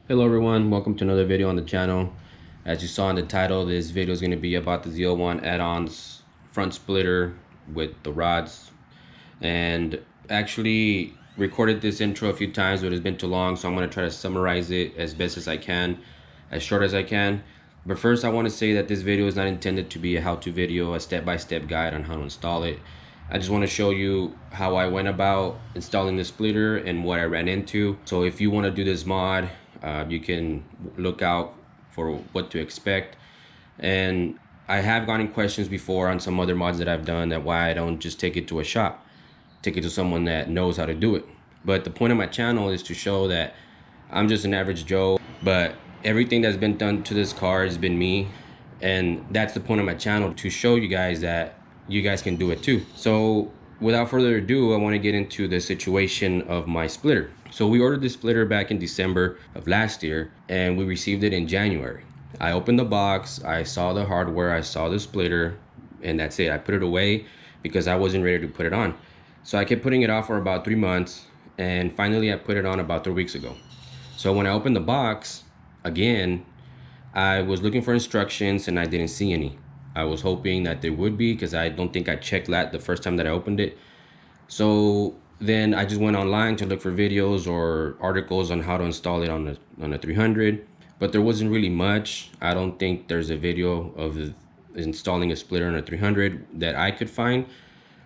Hello everyone, welcome to another video on the channel. As you saw in the title, this video is going to be about the ZL1 Addons front splitter with the rods. And actually recorded this intro a few times, but it's been too long, so I'm going to try to summarize it as best as I can, as short as I can. But first I want to say that this video is not intended to be a how-to video, a step-by-step guide on how to install it. I just want to show you how I went about installing the splitter and what I ran into. So if you want to do this mod, you can look out for what to expect. And I have gotten questions before on some other mods that I've done, that why I don't just take it to a shop, take it to someone that knows how to do it. But the point of my channel is to show that I'm just an average Joe, but everything that's been done to this car has been me. And that's the point of my channel, to show you guys that you guys can do it too. So without further ado, I want to get into the situation of my splitter. So we ordered the splitter back in December of last year and we received it in January. I opened the box, I saw the hardware, I saw the splitter, and that's it. I put it away because I wasn't ready to put it on. So I kept putting it off for about 3 months, and finally I put it on about 3 weeks ago. So when I opened the box again, I was looking for instructions and I didn't see any. I was hoping that there would be, because I don't think I checked that the first time that I opened it. So then I just went online to look for videos or articles on how to install it on the 300, but there wasn't really much. I don't think there's a video of installing a splitter on a 300 that I could find.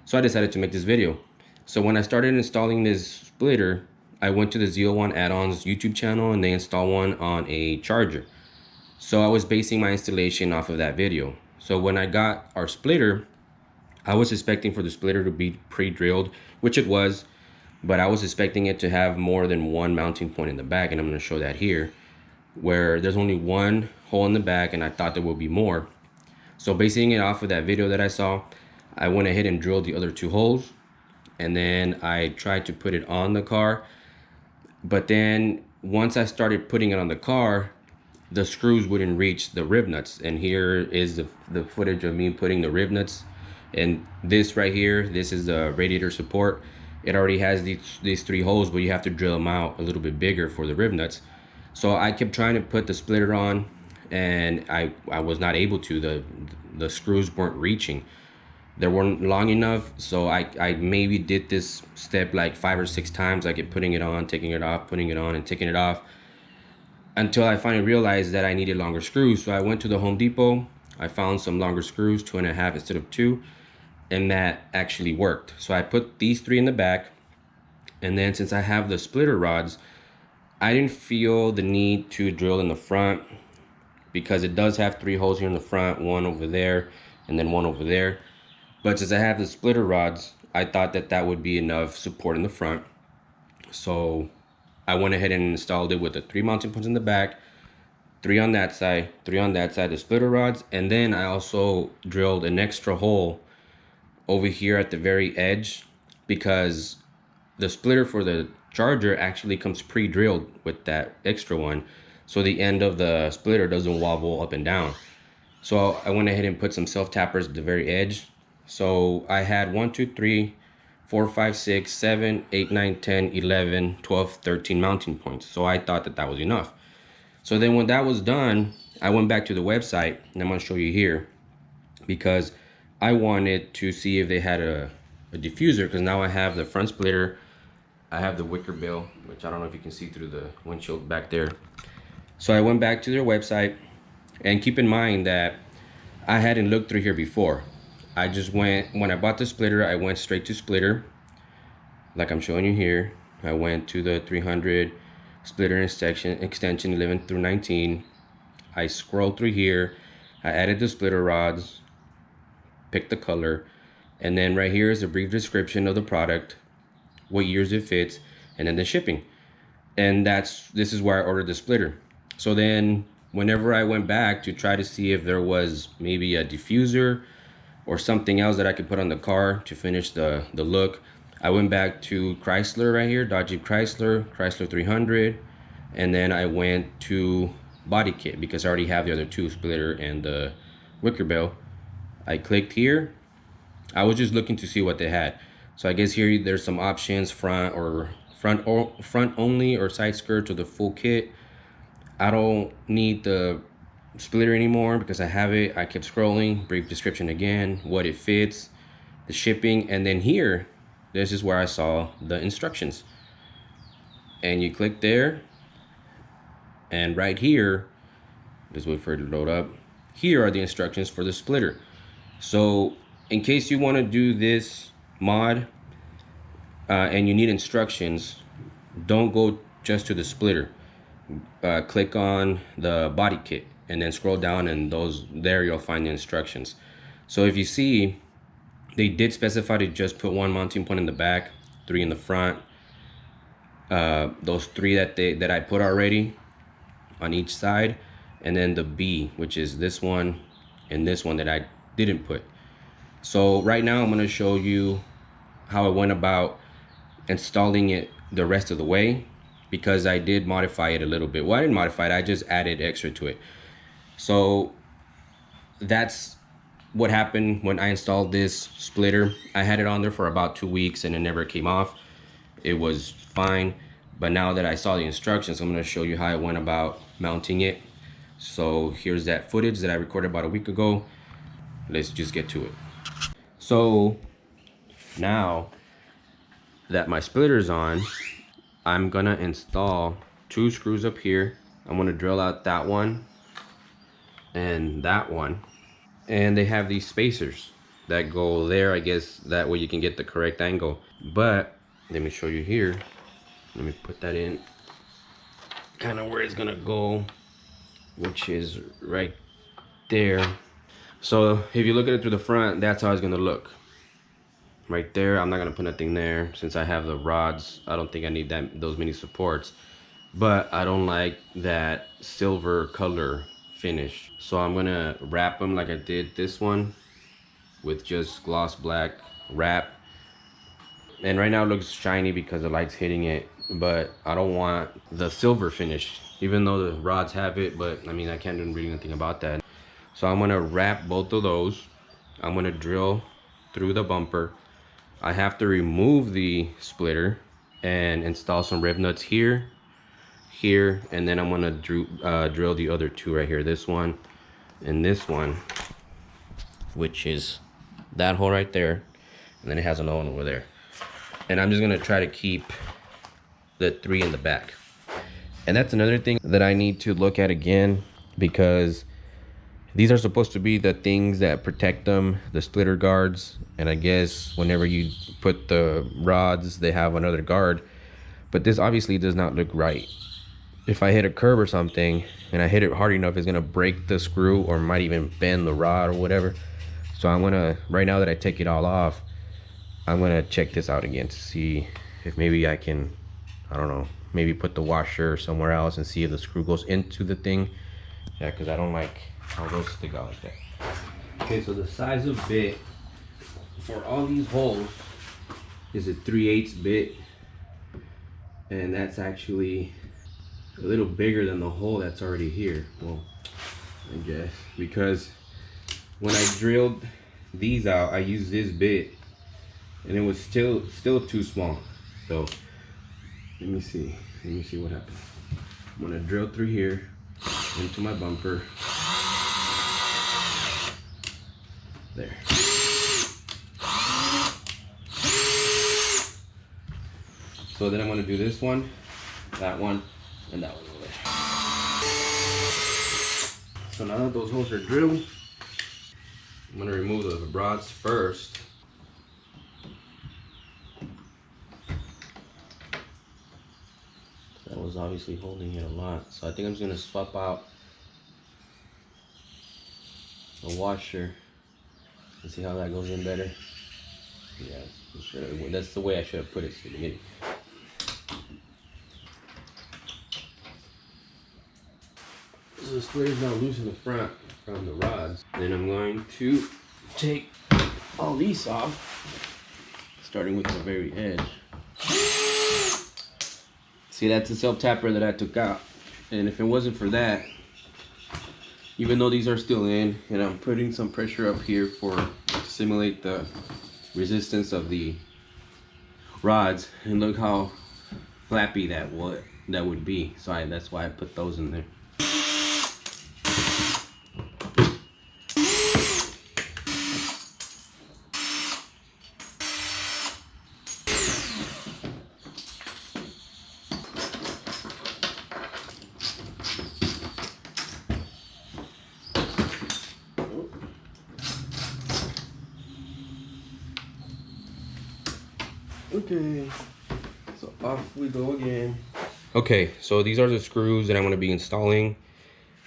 So I decided to make this video. So when I started installing this splitter, I went to the ZL1 Addons YouTube channel and they installed one on a charger. So I was basing my installation off of that video. So when I got our splitter, I was expecting for the splitter to be pre-drilled, which it was, but I was expecting it to have more than one mounting point in the back, and I'm going to show that here, where there's only one hole in the back and I thought there would be more. So basing it off of that video that I saw, I went ahead and drilled the other 2 holes, and then I tried to put it on the car. But then once I started putting it on the car, the screws wouldn't reach the rib nuts. And here is the footage of me putting the rib nuts. And this right here, this is the radiator support. It already has these 3 holes, but you have to drill them out a little bit bigger for the rib nuts. So I kept trying to put the splitter on and I was not able to. The screws weren't reaching. They weren't long enough. So I maybe did this step like 5 or 6 times. I kept putting it on, taking it off, putting it on and taking it off, until I finally realized that I needed longer screws. So I went to the Home Depot, I found some longer screws, 2.5 instead of 2, and that actually worked. So I put these 3 in the back, and then since I have the splitter rods, I didn't feel the need to drill in the front, because it does have 3 holes here in the front, 1 over there, and then 1 over there. But since I have the splitter rods, I thought that that would be enough support in the front. So I went ahead and installed it with the 3 mounting points in the back, 3 on that side, 3 on that side, the splitter rods. And then I also drilled an extra hole over here at the very edge, because the splitter for the charger actually comes pre-drilled with that extra one, so the end of the splitter doesn't wobble up and down. So I went ahead and put some self-tappers at the very edge. So I had 1, 2, 3, 4, 5, 6, 7, 8, 9, 10, 11, 12, 13 mounting points. So I thought that that was enough. So then when that was done, I went back to the website, and I'm going to show you here, because I wanted to see if they had a diffuser, because now I have the front splitter, I have the wicker bill, which I don't know if you can see through the windshield back there. So I went back to their website, and keep in mind that I hadn't looked through here before. I just went, when I bought the splitter, I went straight to splitter, like I'm showing you here. I went to the 300 splitter extension 11 through 19. I scrolled through here, I added the splitter rods, picked the color, and then right here is a brief description of the product, what years it fits, and then the shipping. And this is where I ordered the splitter. So then whenever I went back to try to see if there was maybe a diffuser or something else that I could put on the car to finish the look, I went back to Chrysler right here, Dodge Jeep Chrysler 300, and then I went to body kit, because I already have the other 2, splitter and the wicker bill. I clicked here. I was just looking to see what they had. So I guess here there's some options, front only or side skirt to the full kit. I don't need the splitter anymore because I have it. I kept scrolling, brief description again, what it fits, the shipping, and then here, this is where I saw the instructions. And you click there, and right here, just wait for it to load up. Here are the instructions for the splitter. So in case you want to do this mod and you need instructions, don't go just to the splitter. Click on the body kit and then scroll down, and there you'll find the instructions. So if you see, they did specify to just put one mounting point in the back, 3 in the front. Those 3 that I put already on each side, and then the B, which is this one and this one that I didn't put. So right now I'm going to show you how I went about installing it the rest of the way, because I did modify it a little bit. Well, I didn't modify it, I just added extra to it. So that's what happened when I installed this splitter. I had it on there for about 2 weeks and it never came off. It was fine, but now that I saw the instructions, I'm going to show you how I went about mounting it. So here's that footage that I recorded about a week ago. Let's just get to it. So now that my splitter's on, I'm gonna install 2 screws up here. I'm gonna drill out that one and that one, and they have these spacers that go there. I guess that way you can get the correct angle. But let me show you here. Let me put that in kind of where it's gonna go, which is right there. So if you look at it through the front, that's how it's gonna look. Right there. I'm not gonna put nothing there since I have the rods. I don't think I need those many supports, but I don't like that silver color finish. So I'm gonna wrap them like I did this one with just gloss black wrap. And right now it looks shiny because the light's hitting it, but I don't want the silver finish, even though the rods have it. But I mean, I can't do really nothing about that. So I'm gonna wrap both of those. I'm gonna drill through the bumper. I have to remove the splitter and install some rib nuts here, and then I'm gonna drill the other 2 right here, this one and this one, which is that hole right there, and then it has another one over there. And I'm just gonna try to keep the 3 in the back. And that's another thing that I need to look at again, because these are supposed to be the things that protect them, the splitter guards. And I guess whenever you put the rods, they have another guard. But this obviously does not look right. If I hit a curb or something and I hit it hard enough, it's gonna break the screw or might even bend the rod or whatever. So I'm gonna, right now that I take it all off, I'm gonna check this out again to see if maybe I can, I don't know, maybe put the washer somewhere else and see if the screw goes into the thing. Yeah, because I don't like how those stick out like that. Okay, so the size of bit for all these holes is a 3/8 bit, and that's actually a little bigger than the hole that's already here. Well, I guess because when I drilled these out, I used this bit and it was still too small. So let me see what happens. I'm gonna drill through here into my bumper. There. So then I'm gonna do this one, that one, and that one over there. So now that those holes are drilled, I'm gonna remove the rods first. That was obviously holding it a lot. So I think I'm just gonna swap out the washer and see how that goes in better. Yeah, that's the way I should have put it to the beginning. So the splitter's now loose in the front from the rods. Then I'm going to take all these off, starting with the very edge. See, that's the self-tapper that I took out. And if it wasn't for that, even though these are still in, and I'm putting some pressure up here to simulate the resistance of the rods, and look how flappy that would be. So that's why I put those in there. Okay, so off we go again. Okay, so these are the screws that I'm going to be installing.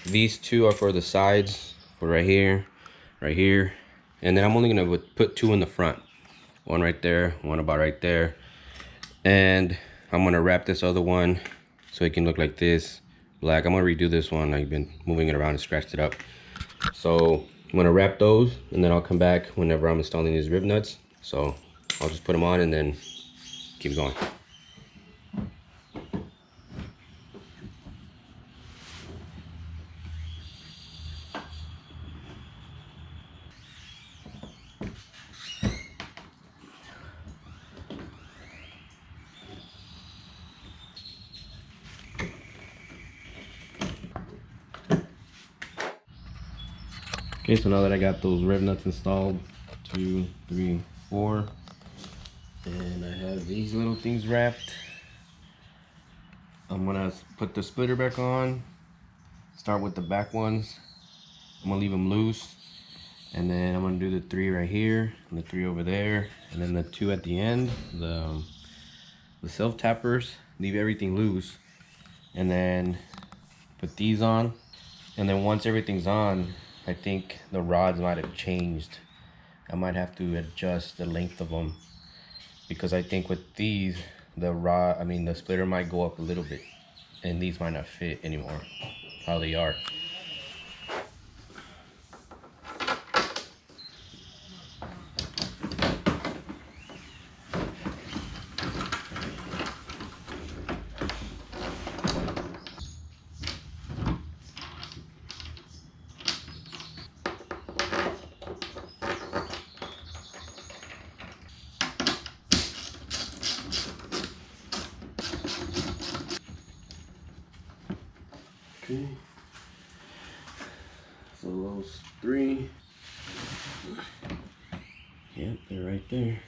These two are for the sides, for right here, and then I'm only going to put two in the front. One right there, one about right there. And I'm going to wrap this other one so it can look like this, black. I'm going to redo this one. I've been moving it around and scratched it up. So I'm going to wrap those, and then I'll come back whenever I'm installing these rib nuts. So I'll just put them on and then keep going. Okay, so now that I got those rib nuts installed, 2, 3, 4, and I have these little things wrapped, I'm gonna put the splitter back on, start with the back ones. I'm gonna leave them loose, and then I'm gonna do the 3 right here, and the 3 over there, and then the 2 at the end, the self tappers, leave everything loose, and then put these on. And then once everything's on, I think the rods might have changed. I might have to adjust the length of them, because I think with these, the splitter might go up a little bit, and these might not fit anymore how they are. Okay, so those 3, yep, they're right there.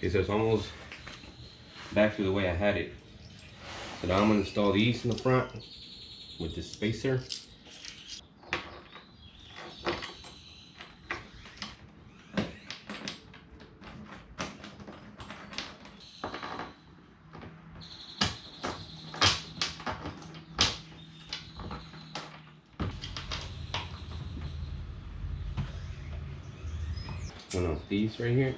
Okay, so it's almost back to the way I had it. So now I'm going to install these in the front with this spacer. One of these right here.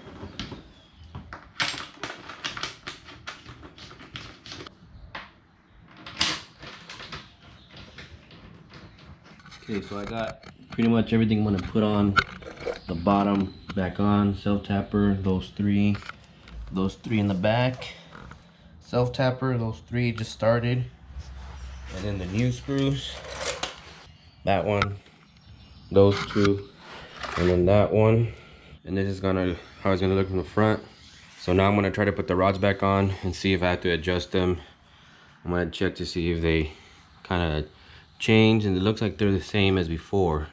Okay, so I got pretty much everything I'm gonna put on the bottom back on. Self tapper, those three in the back. Self tapper, those 3 just started. And then the new screws. That one, those 2, and then that one. And this is how it's gonna look from the front. So now I'm gonna try to put the rods back on and see if I have to adjust them. I'm gonna check to see if they kind of change, and it looks like they're the same as before.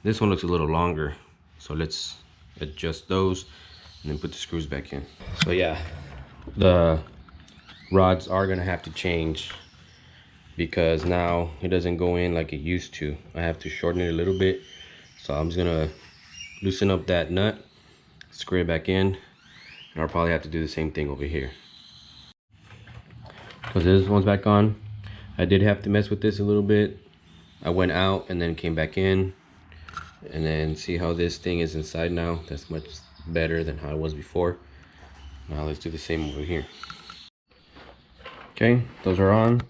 This one looks a little longer, so let's adjust those and then put the screws back in. So yeah, the rods are gonna have to change, because now it doesn't go in like it used to. I have to shorten it a little bit, so I'm just gonna loosen up that nut, screw it back in, and I'll probably have to do the same thing over here. Because this one's back on, I did have to mess with this a little bit. I went out and then came back in. and then see how this thing is inside now. That's much better than how it was before. Now let's do the same over here. Okay, those are on.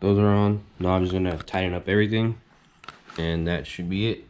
Those are on. Now I'm just gonna tighten up everything, and that should be it.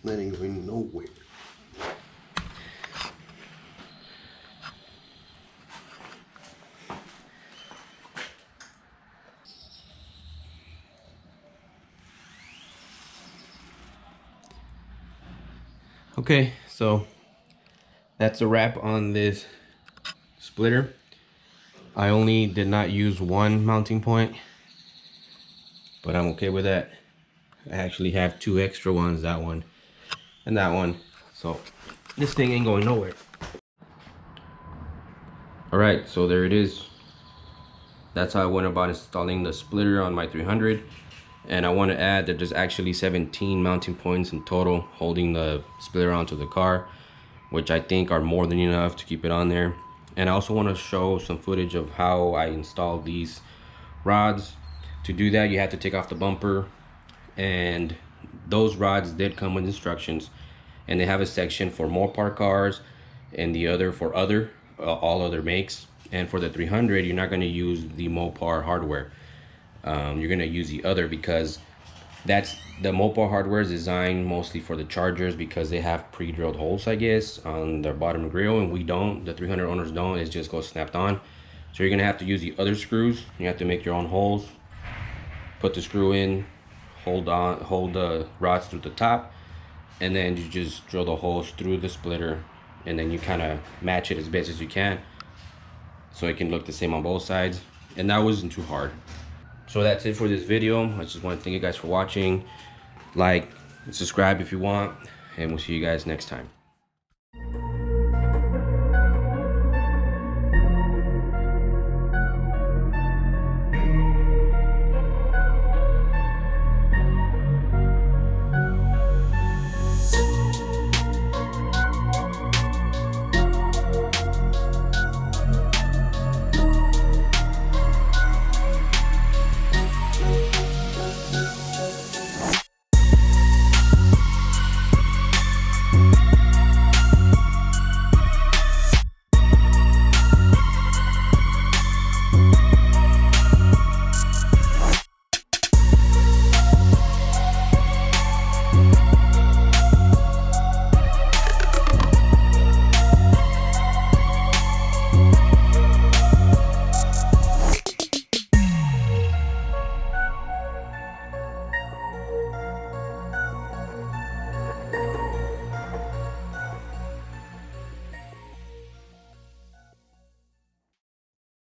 That ain't going nowhere. Okay, so that's a wrap on this splitter. I only did not use one mounting point, but I'm okay with that. I actually have two extra ones, that one and that one. So this thing ain't going nowhere. All right, so there it is. That's how I went about installing the splitter on my 300. And I want to add that there's actually 17 mounting points in total holding the splitter onto the car, which I think are more than enough to keep it on there. And I also want to show some footage of how I installed these rods. To do that, you have to take off the bumper, and those rods did come with instructions, and they have a section for Mopar cars and the other for other all other makes. And for the 300, you're not going to use the Mopar hardware. You're going to use the other, because that's the Mopar hardware is designed mostly for the chargers, because they have pre-drilled holes, I guess, on their bottom grill, and we don't. The 300 owners don't. It just goes snapped on. So you're gonna have to use the other screws. You have to make your own holes, put the screw in, hold the rods through the top, and then you just drill the holes through the splitter, and then you kind of match it as best as you can so it can look the same on both sides. And that wasn't too hard. So that's it for this video. I just want to thank you guys for watching. Like and subscribe if you want, and we'll see you guys next time.